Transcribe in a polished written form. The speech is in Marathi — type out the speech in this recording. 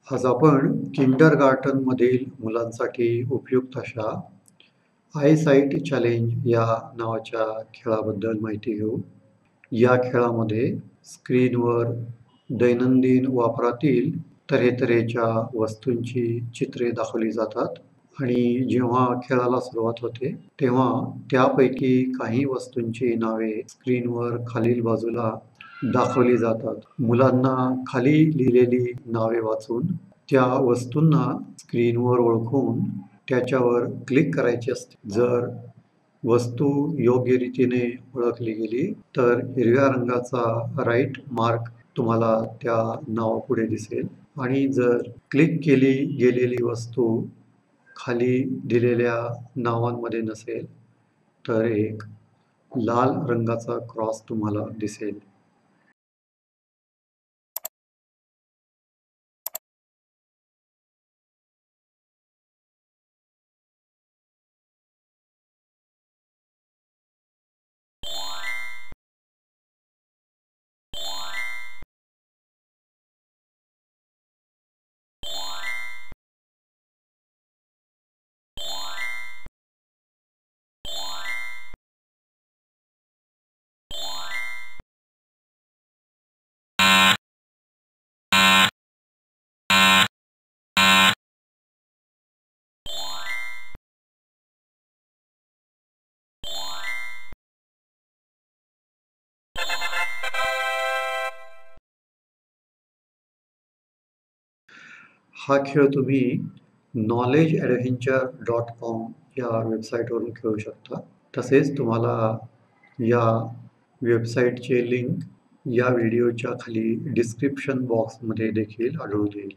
आज आपण किंडरगार्टनमधील मुलांसाठी उपयुक्त अशा आयसाइट चॅलेंज या नावाच्या खेळाबद्दल माहिती घेऊ. या खेळामध्ये स्क्रीनवर दैनंदिन वापरातील तऱ्हेतऱ्हेच्या वस्तूंची चित्रे दाखवली जातात आणि जेव्हा खेळाला सुरुवात होते, तेव्हा त्यापैकी काही वस्तूंची नावे स्क्रीनवर खालील बाजूला दाखवली जातात. मुलांना खाली लिहिलेली नावे वाचून त्या वस्तूंना स्क्रीनवर ओळखून त्याच्यावर क्लिक करायची असते. जर वस्तू योग्य रीतीने ओळखली गेली तर हिरव्या रंगाचा राईट मार्क तुम्हाला त्या नावापुढे दिसेल आणि जर क्लिक केली गेलेली वस्तू खाली दिलेल्या नावांमध्ये नसेल तर एक लाल रंगाचा क्रॉस तुम्हाला दिसेल. हा खेळ तुम्ही knowledgeadventure.com या वेबसाईटवरून खेळू शकता. तसेच तुम्हाला या वेबसाईटचे लिंक या व्हिडिओच्या खाली डिस्क्रिप्शन बॉक्समध्ये देखील आढळून येईल.